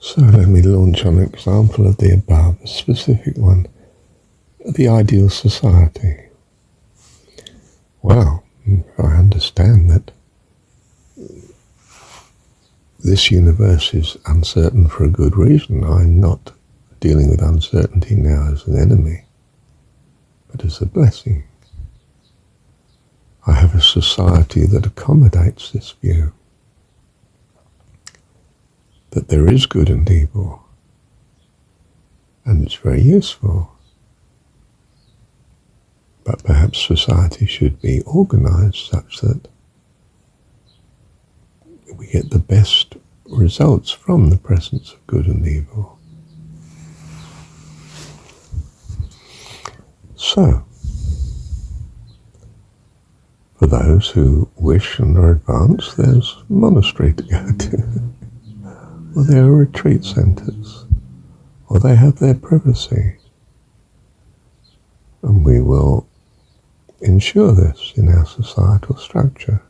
So let me launch on an example of the above, a specific one, the ideal society. Well, I understand that this universe is uncertain for a good reason. I'm not dealing with uncertainty now as an enemy, but as a blessing. I have a society that accommodates this view, that there is good and evil, and it's very useful. But perhaps society should be organized such that we get the best results from the presence of good and evil. So, for those who wish and are advanced, there's a monastery to go to, or there are retreat centres, or they have their privacy. And we will ensure this in our societal structure.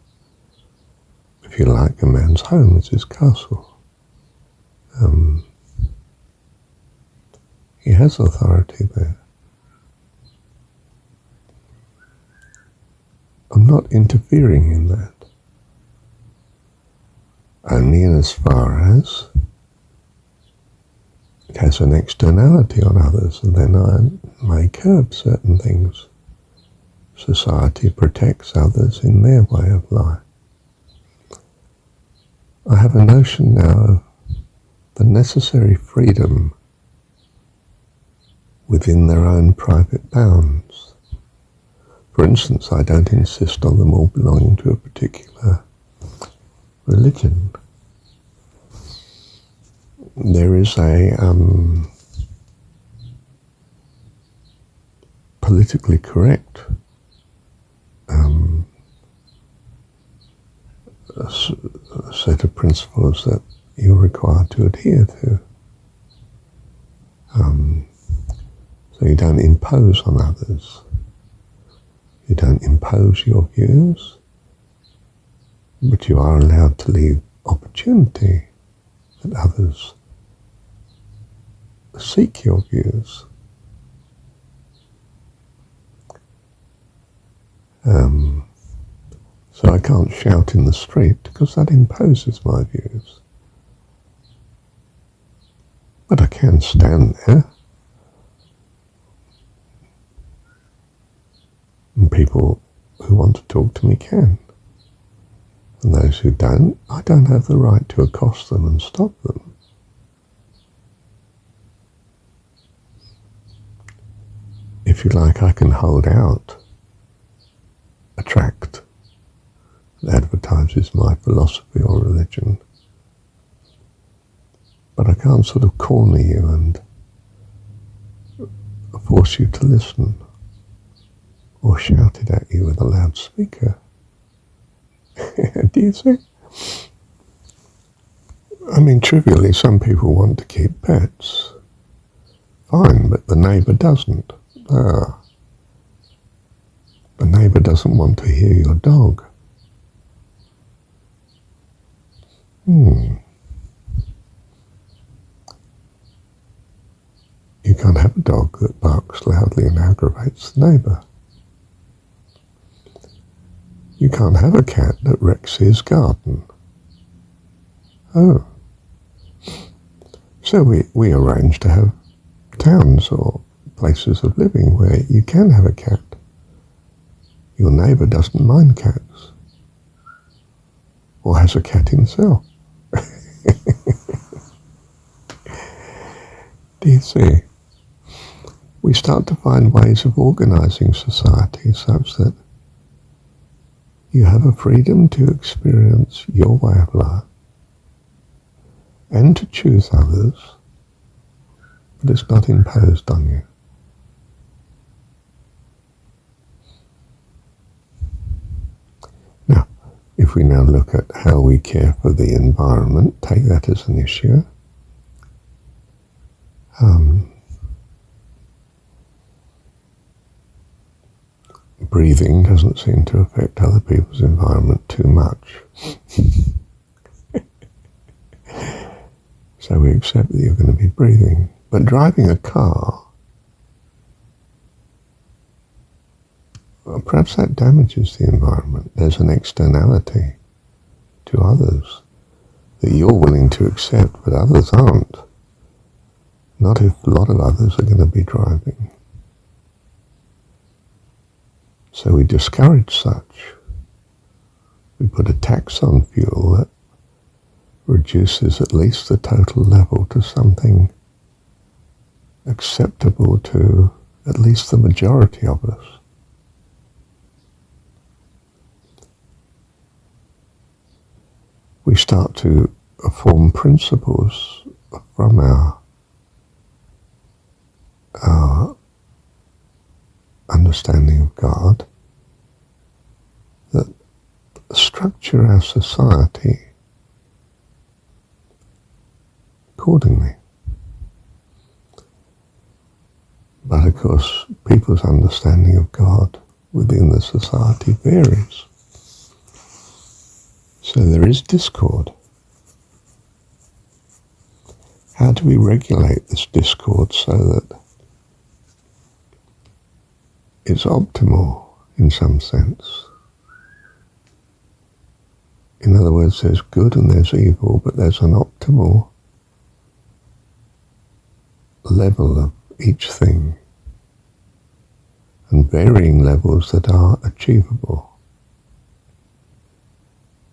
If you like, a man's home is his castle. He has authority there. I'm not interfering in that, only in as far as it has an externality on others, and then I may curb certain things. Society protects others in their way of life. I have a notion now of the necessary freedom within their own private bounds. For instance, I don't insist on them all belonging to a particular religion. There is a politically correct a set of principles that you're required to adhere to. So you don't impose on others. You don't impose your views, but you are allowed to leave opportunity that others seek your views. So I can't shout in the street because that imposes my views. But I can stand there, and people who want to talk to me can. And those who don't, I don't have the right to accost them and stop them. If you like, I can hold out a tract that advertises my philosophy or religion, but I can't sort of corner you and force you to listen, or shout it at you with a loudspeaker. Do you see? I mean, trivially, some people want to keep pets. Fine, but the neighbour doesn't. The neighbour doesn't want to hear your dog. You can't have a dog that barks loudly and aggravates the neighbour. You can't have a cat that wrecks his garden. Oh. So we arrange to have towns or places of living where you can have a cat. Your neighbour doesn't mind cats, or has a cat himself. Do you see? We start to find ways of organising society such that you have a freedom to experience your way of life and to choose others, but it's not imposed on you. Now, if we now look at how we care for the environment, take that as an issue. Breathing doesn't seem to affect other people's environment too much. So we accept that you're going to be breathing. But driving a car, perhaps that damages the environment. There's an externality to others that you're willing to accept, but others aren't. Not if a lot of others are going to be driving. So we discourage such. We put a tax on fuel that reduces at least the total level to something acceptable to at least the majority of us. We start to form principles from our understanding of God that structure our society accordingly. But of course, people's understanding of God within the society varies. So there is discord. How do we regulate this discord so that it's optimal in some sense? In other words, there's good and there's evil, but there's an optimal level of each thing and varying levels that are achievable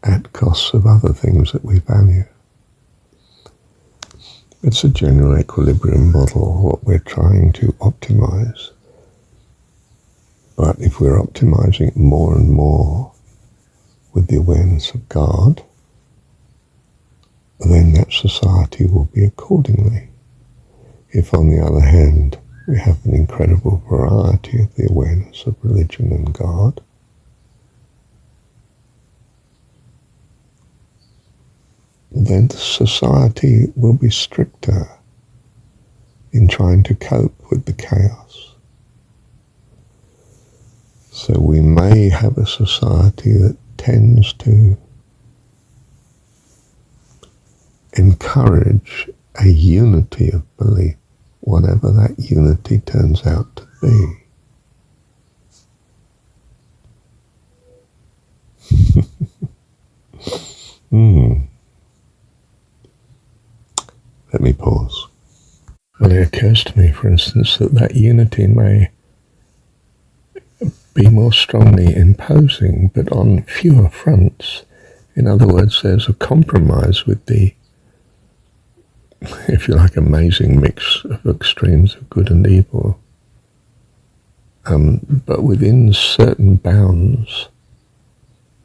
at costs of other things that we value. It's a general equilibrium model, what we're trying to optimize. But if we're optimizing it more and more with the awareness of God, then that society will be accordingly. If, on the other hand, we have an incredible variety of the awareness of religion and God, then the society will be stricter in trying to cope with the chaos. So we may have a society that tends to encourage a unity of belief, whatever that unity turns out to be. Let me pause. Well, it occurs to me, for instance, that unity may be more strongly imposing, but on fewer fronts. In other words, there's a compromise with the, if you like, amazing mix of extremes of good and evil. But within certain bounds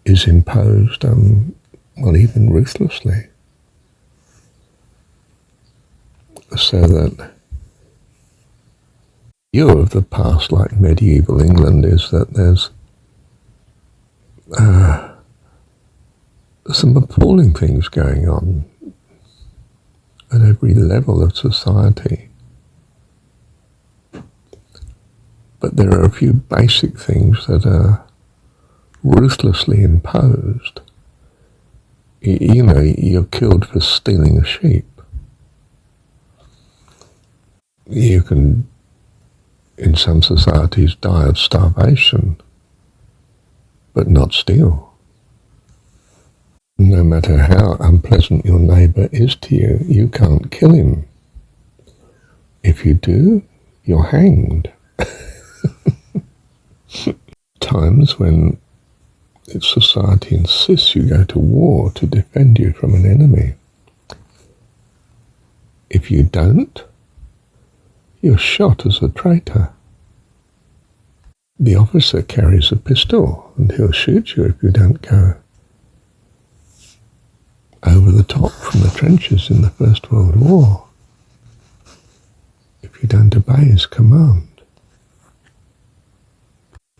is imposed, well, even ruthlessly. So that view of the past, like medieval England, is that there's some appalling things going on at every level of society. But there are a few basic things that are ruthlessly imposed. You know, you're killed for stealing a sheep. You can, in some societies, die of starvation, but not steal. No matter how unpleasant your neighbour is to you, you can't kill him. If you do, you're hanged. Times when society insists you go to war to defend you from an enemy. If you don't, you're shot as a traitor. The officer carries a pistol and he'll shoot you if you don't go over the top from the trenches in the First World War, if you don't obey his command.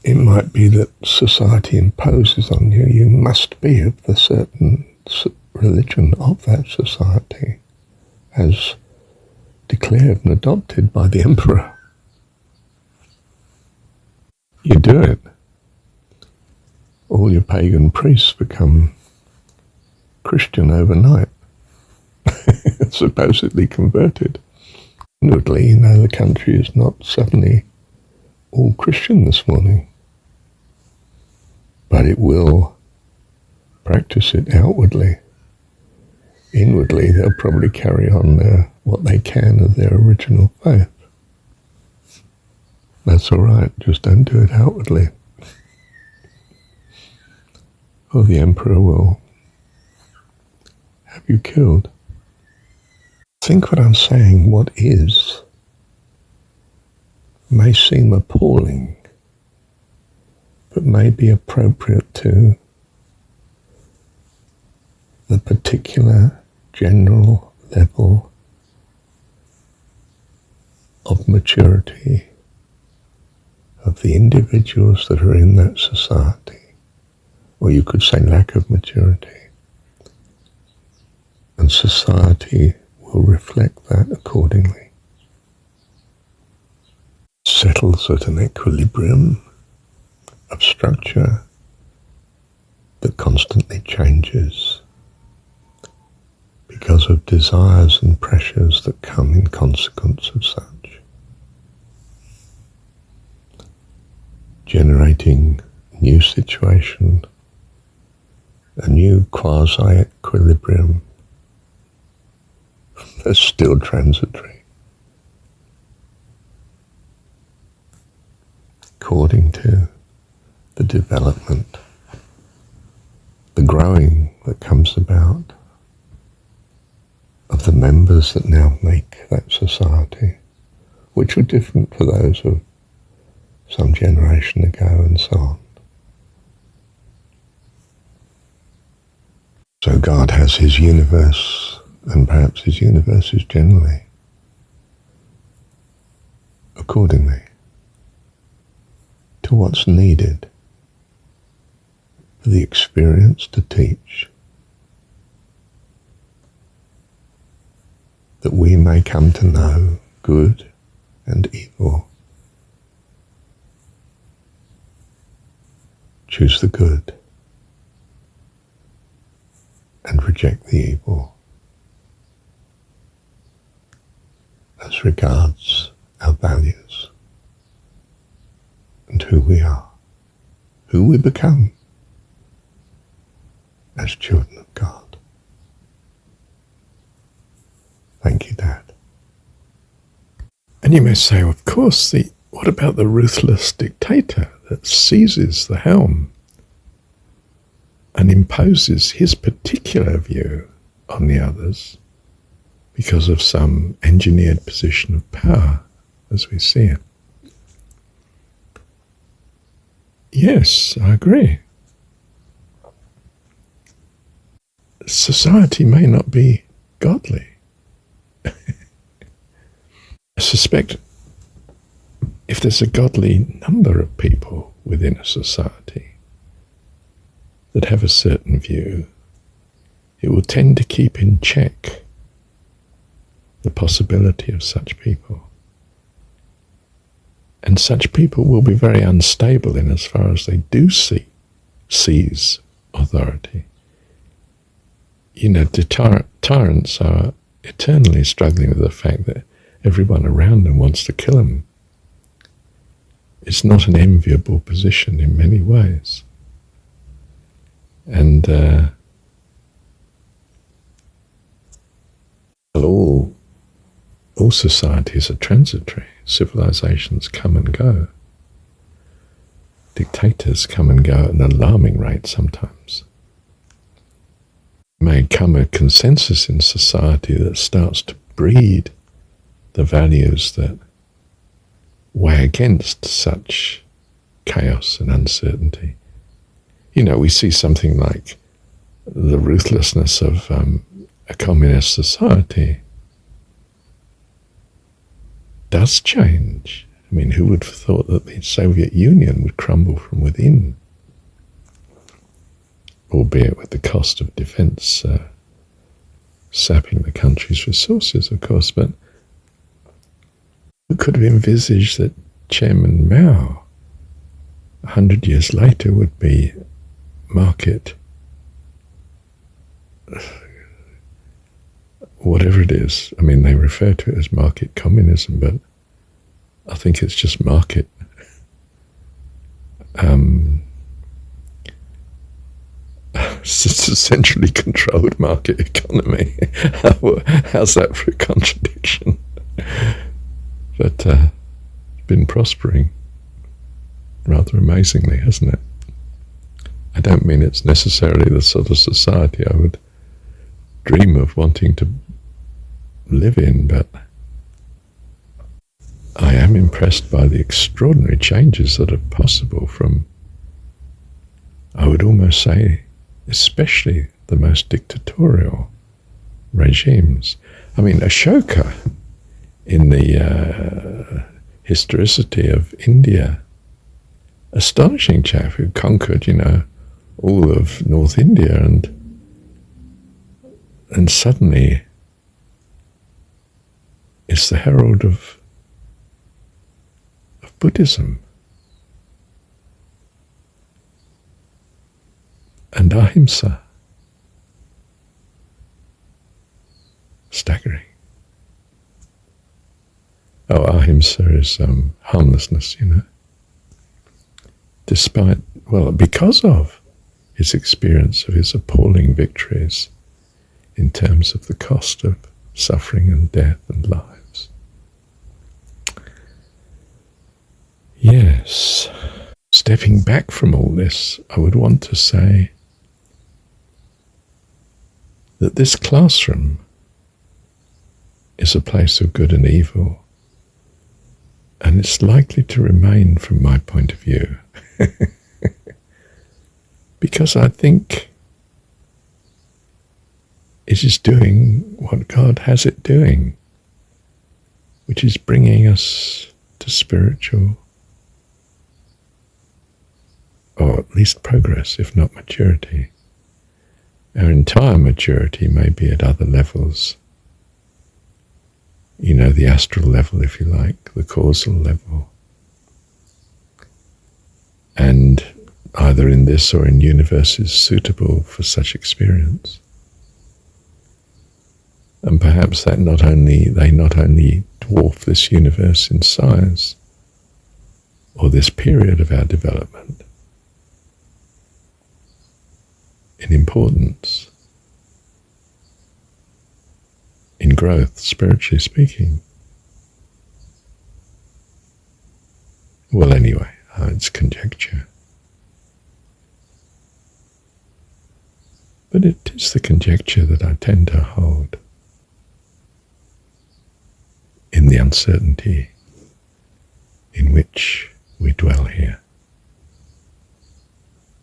It might be that society imposes on you, you must be of the certain religion of that society, as declared and adopted by the emperor. You do it. All your pagan priests become Christian overnight. supposedly converted. Inwardly, the country is not suddenly all Christian this morning, but it will practice it outwardly. Inwardly, they'll probably carry on what they can of their original faith. That's all right, just don't do it outwardly. Or the emperor will have you killed. Think what I'm saying, what is, may seem appalling, but may be appropriate to the particular general level of maturity of the individuals that are in that society, or you could say lack of maturity. And society will reflect that accordingly. Settles at an equilibrium of structure that constantly changes because of desires and pressures that come in consequence of such. Generating new situation, a new quasi-equilibrium that's still transitory, according to the development, the growing that comes about of the members that now make that society, which were different to those of some generation ago and so on. So God has his universe, and perhaps his universe is generally accordingly to what's needed for the experience to teach, that we may come to know good and evil. Choose the good and reject the evil as regards our values and who we are, who we become as children of God. Thank you, Dad. And you may say, of course, what about the ruthless dictator that seizes the helm and imposes his particular view on the others because of some engineered position of power, as we see it? Yes, I agree. Society may not be godly. I suspect if there's a godly number of people within a society that have a certain view, it will tend to keep in check the possibility of such people. And such people will be very unstable in as far as they do seize authority. The tyrants are eternally struggling with the fact that everyone around them wants to kill them. It's not an enviable position in many ways. And all societies are transitory. Civilizations come and go. Dictators come and go at an alarming rate sometimes. May come a consensus in society that starts to breed the values that weigh against such chaos and uncertainty. We see something like the ruthlessness of a communist society does change. Who would have thought that the Soviet Union would crumble from within? Albeit with the cost of defense sapping the country's resources, of course, but who could have envisaged that Chairman Mao, 100 years later, would be whatever it is. I mean, they refer to it as market communism, but I think it's just market. It's a centrally controlled market economy. How's that for a contradiction? But it's been prospering rather amazingly, hasn't it? I don't mean it's necessarily the sort of society I would dream of wanting to live in, but I am impressed by the extraordinary changes that are possible from, I would almost say, especially the most dictatorial regimes. I mean, Ashoka, in the historicity of India, astonishing chap who conquered, all of North India, and suddenly is the herald of Buddhism. And ahimsa. Staggering. Oh, ahimsa is harmlessness, because of his experience of his appalling victories in terms of the cost of suffering and death and lives. Yes. Stepping back from all this, I would want to say that this classroom is a place of good and evil, and it's likely to remain from my point of view. Because I think it is doing what God has it doing, which is bringing us to spiritual, or at least progress, if not maturity. Our entire maturity may be at other levels. The astral level, if you like, the causal level. And either in this or in universes suitable for such experience. And perhaps they not only dwarf this universe in size, or this period of our development, in importance, in growth, spiritually speaking. Well, anyway, it's conjecture. But it is the conjecture that I tend to hold in the uncertainty in which we dwell here.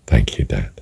Thank you, Dad.